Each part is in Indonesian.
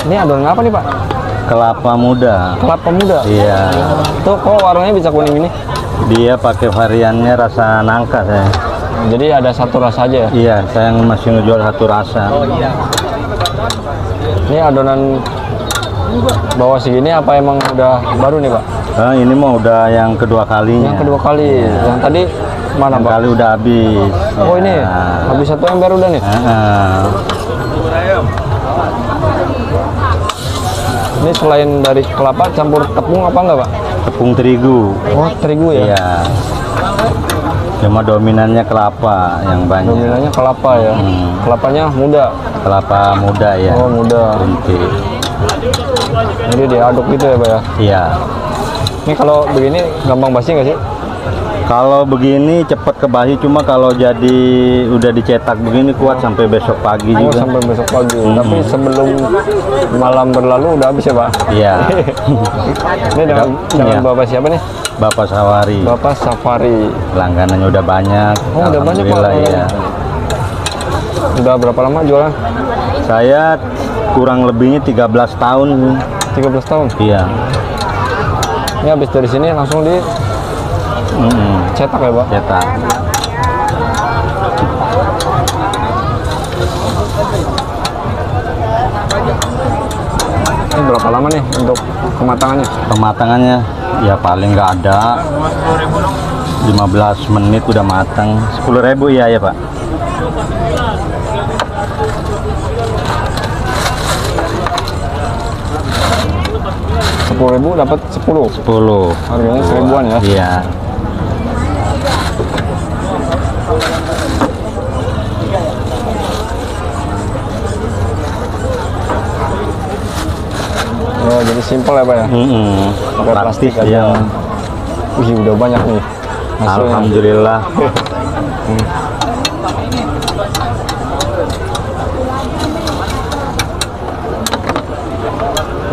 Ini adonan apa nih Pak? Kelapa muda. Kelapa muda. Iya. Tuh kok warnanya bisa kuning ini? Dia pakai variannya rasa nangka saya. Jadi ada satu rasa aja ya? Iya, saya masih ngejual satu rasa. Ini adonan bawah segini apa emang udah baru nih Pak? Ini mah udah yang kedua kalinya. Yang kedua kali. Yang tadi mana yang Pak? kali udah habis. Oh Ya. ini habis satu ember udah nih. Ini selain dari kelapa campur tepung apa enggak Pak? Tepung terigu. Oh terigu ya? Iya. Cuma dominannya kelapa yang banyak. Dominannya kelapa ya. Kelapanya muda. Kelapa muda ya. Oh muda. Inti. Jadi diaduk gitu ya Pak ya? Iya. Ini kalau begini gampang basi nggak sih? Kalau begini cepat kebasi, cuma kalau jadi udah dicetak begini kuat sampai besok pagi Oh juga. sampai besok pagi. Tapi sebelum malam berlalu udah habis ya Pak? Iya. Ini dengan Iya. Bapak siapa nih? Bapak Safari. Bapak Safari. Langganannya udah banyak. Oh udah banyak Pak. Alhamdulillah, iya. Udah berapa lama jualan? Saya kurang lebihnya 13 tahun. 13 tahun. Iya. Ini habis dari sini langsung di cetak ya Pak? Cetak. Ini berapa lama nih untuk kematangannya? Pematangannya ya paling nggak ada 15 menit udah matang. 10.000 ya Pak. Rp10.000 dapat 10. 10. Harganya 1000-an ya? Iya. Oh jadi simpel ya Pak ya? Pakai plastik aja. ya. Wih udah banyak nih hasilnya. Alhamdulillah.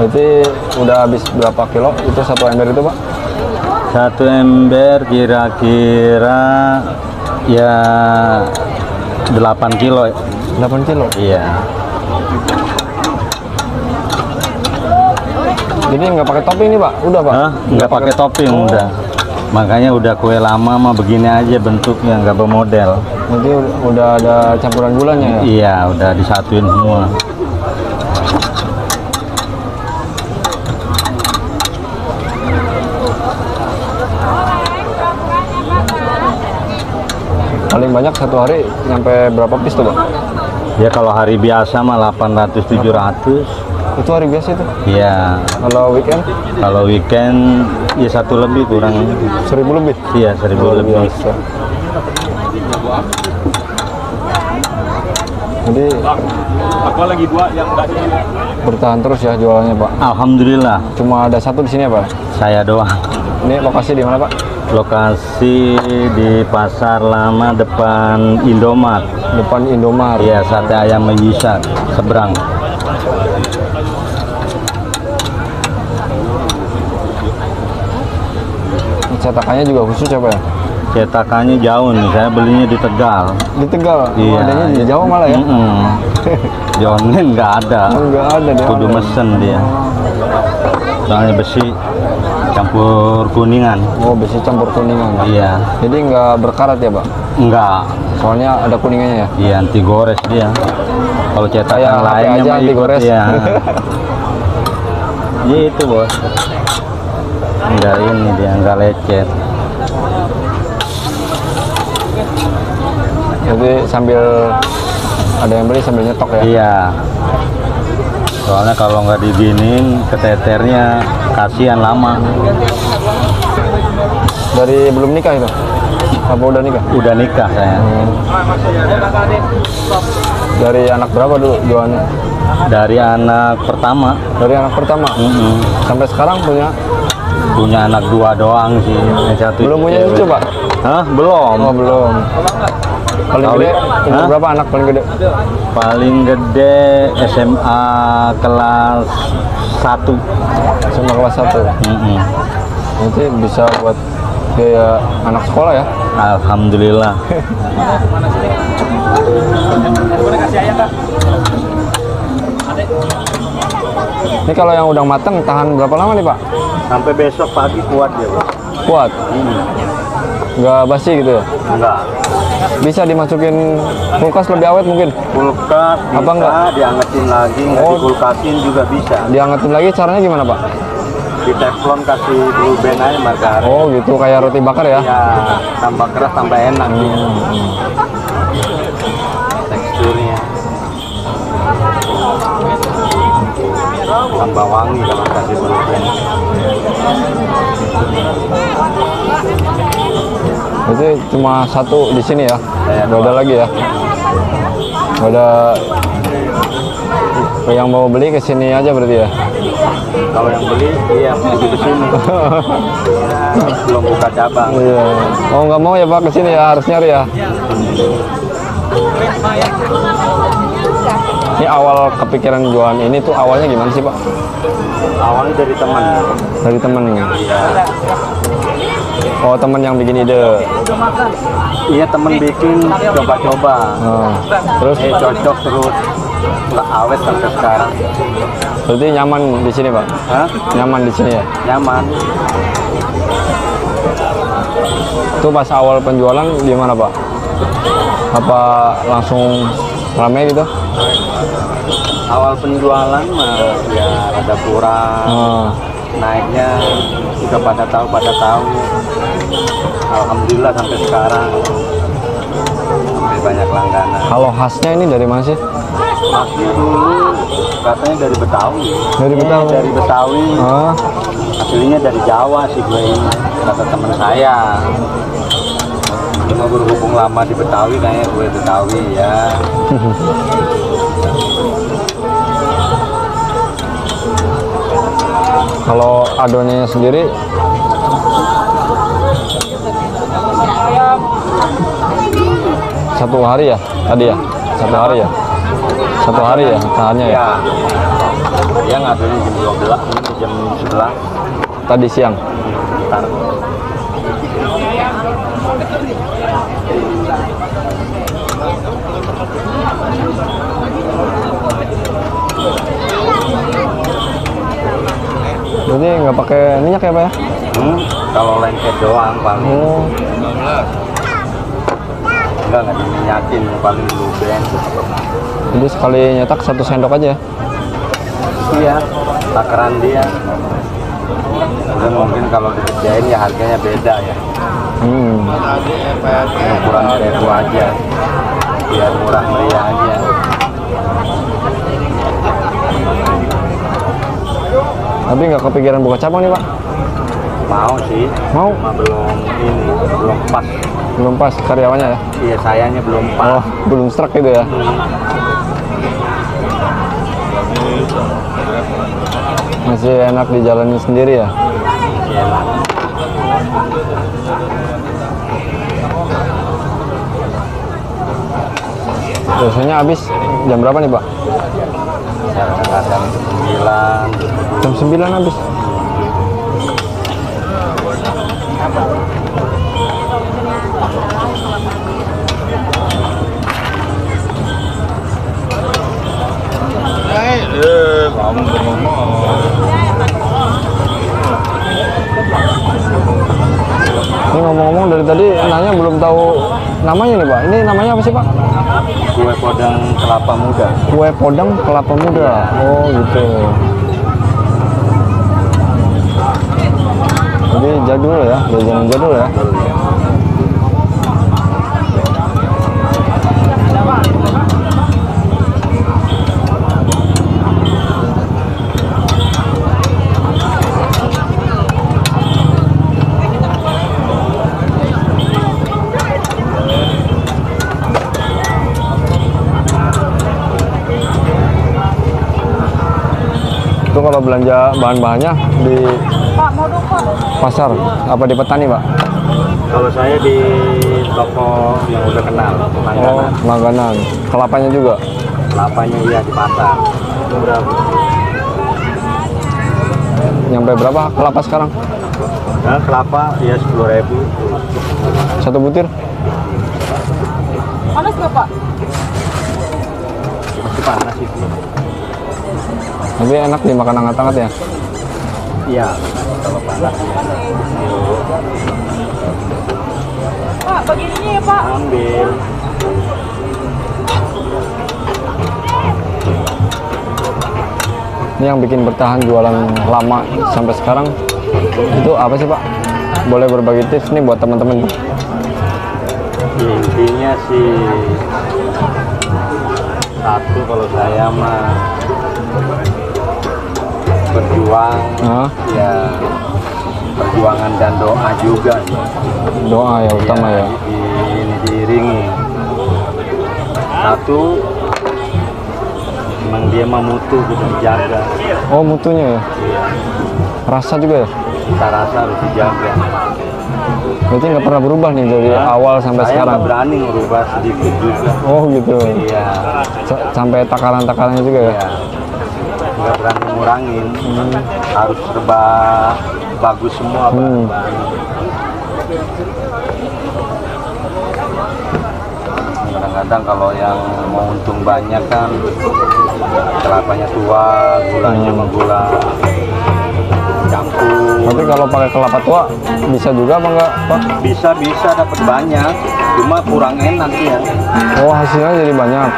Berarti udah habis berapa kilo itu satu ember itu Pak? Satu ember kira-kira ya 8 kilo. 8 kilo? Iya. Jadi nggak pakai topping nih Pak? Udah Pak? Nggak pakai topping udah. Makanya udah kue lama mah begini aja bentuknya, nggak bermodel. Nanti udah ada campuran gulanya ya? Iya, udah disatuin semua. Paling banyak satu hari nyampe berapa piece tuh Pak? Ya kalau hari biasa mah 800-700. Itu hari biasa itu? Iya. Kalau weekend? Kalau weekend ya 1 lebih kurang. 1000 lebih? Iya 1000 lebih. Biasa. Jadi Apa lagi dua yang bertahan terus ya jualannya Pak? Alhamdulillah. Cuma ada satu di sini ya Pak? Saya doang. Ini lokasi di mana Pak? Lokasi di Pasar Lama depan Indomart. Depan Indomart. Iya, sate ayam Mejisa seberang. Cetakannya juga khusus ya Pak ya? Cetakannya jauh nih, saya belinya di Tegal. Di Tegal? Iya. Adanya di Jawa malah ya? Di online nggak ada. Nggak ada dia. Kudu mesen dia. Soalnya besi campur kuningan. Oh besi campur kuningan. Iya. Jadi nggak berkarat ya Pak? Enggak. Soalnya ada kuningannya ya? Iya, anti gores dia. Kalau cetakan Kayak HP lainnya aja mah anti ikut, gores. ya. Gitu bos. Enggak ini dia, enggak lecet. Jadi sambil ada yang beli sambil nyetok ya? Iya. Soalnya kalau nggak diginin keteternya kasihan lama. Dari belum nikah itu? Apa udah nikah? Udah nikah saya. Dari anak berapa dulu jualannya? Dari anak pertama. Dari anak pertama? Sampai sekarang Punya anak 2 doang sih. Yang satu belum punya cewek. cucu Pak? Hah? Belum. Oh belum. Paling Tahu gede ya? umur Hah? berapa anak paling gede? Paling gede SMA kelas 1. SMA kelas 1. Nanti bisa buat biaya anak sekolah ya? Alhamdulillah. Ini kalau yang udah matang tahan berapa lama nih Pak? Sampai besok pagi kuat ya, Pak. Kuat? Nggak basi gitu ya? Enggak. Bisa dimasukin kulkas lebih awet mungkin? Kulkas bisa, Apa enggak? diangetin lagi, nggak Oh. dikulkasin juga bisa. Diangetin lagi caranya gimana Pak? Di teflon kasih blue band aja margarin. Oh gitu, kayak roti bakar ya? Ya, tambah keras tambah enak dia. Teksturnya. Tambah wangi kalau kasih blue band. Berarti cuma satu di sini ya? Nggak ada lagi ya? Nggak ada yang mau beli ke sini aja berarti ya? Kalau yang beli, iya pergi ke sini. Ya, belum buka cabang. Iya. Oh nggak mau ya Pak ke sini ya, harus nyari ya? Ini awal kepikiran jualan ini tuh awalnya gimana sih Pak? Awalnya dari teman. Dari temen? Iya. Oh temen yang bikin ide? Iya temen bikin coba-coba. Oh. Terus Cocok terus nggak awet sampai sekarang. berarti nyaman di sini Pak? Hah? Nyaman di sini ya? Nyaman. Itu pas awal penjualan gimana Pak? Apa langsung ramai gitu? Awal penjualan mah ya rada kurang. Oh. Naiknya juga pada tahu. Alhamdulillah sampai sekarang sampai banyak langganan. Kalau khasnya ini dari mana sih? Masnya dulu katanya dari Betawi. Dari Betawi? Dari Betawi. Oh. Aslinya dari Jawa sih gue ini, kata teman saya. Cuma berhubung lama di Betawi, kayaknya gue Betawi ya. Kalau adonannya sendiri satu hari ya tadi ya? Satu hari ya? Satu hari ya tahannya ya? Ya, dia ngaduin jam 12, ini jam 11. Tadi siang? Ntar. Jadi nggak pakai minyak ya Pak ya? Kalau lengket doang paling. Oh. Enggak diminyakin, paling blue band. Jadi sekali nyetak 1 sendok aja? Iya, takaran dia. Dan mungkin kalau dikerjain ya harganya beda ya. Kurang dari itu aja, biar murah meriah aja. Tapi nggak kepikiran buka cabang nih Pak? Mau sih, Mau? cuma belum pas. Belum pas karyawannya ya? Iya, sayanya belum pas. Oh, belum serak gitu ya? Masih enak dijalani sendiri ya? Iya lah. Biasanya habis jam berapa nih Pak? Kadang-kadang 9. Jam 9 habis? Ini ngomong-ngomong dari tadi nanya belum tahu namanya nih Pak. Ini namanya apa sih Pak? Kue podang kelapa muda. Kue podang kelapa muda. Oh gitu. Jadi jadul ya, jajanan jadul ya. Itu kalau belanja bahan-bahannya di pasar apa di petani Pak? Kalau saya di toko yang udah kenal, Oh, langganan. langganan. Kelapanya juga? Kelapanya iya di pasar. Berapa? Nyampe berapa kelapa sekarang? Nah, kelapa ya 10.000. Satu butir? Panas nggak Pak? Masih panas itu. Tapi enak dimakan hangat-hangat ya. Iya, kalau panas ya. Pak, begininya ya Pak. Ambil. Ini yang bikin bertahan jualan lama sampai sekarang itu apa sih Pak? Boleh berbagi tips nih buat teman-teman. Ya, intinya sih satu, kalau saya mah berjuang, Hah? ya perjuangan dan doa juga sih. Doa ya utama ya. Ini diiringi. Satu, memang dia mah mutu gitu dijaga. Oh mutunya ya. Rasa juga ya. Kita rasa harus dijaga. Berarti nggak pernah berubah nih dari awal sampai Saya sekarang. nggak berani ngerubah sedikit juga. Oh gitu. Iya, Sampai takaran-takarannya juga ya. iya. Nggak berani ngurangin. Harus serba bagus semua. Hmm. Kadang-kadang kalau yang mau untung banyak kan kelapanya tua, gulanya sama gula campur. Tapi kalau pakai kelapa tua bisa juga apa enggak Pak? Bisa dapat banyak, cuma kurang enak ya. Oh hasilnya jadi banyak.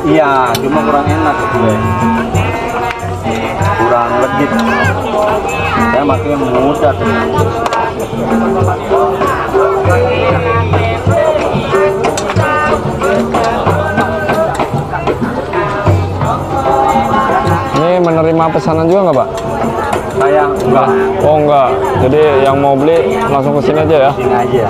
Iya, cuma kurang enak. Kurang legit. Saya pakai yang muda tuh. Ini menerima pesanan juga nggak Pak? Saya enggak, Oh enggak. Jadi yang mau beli langsung ke sini aja ya. sini aja.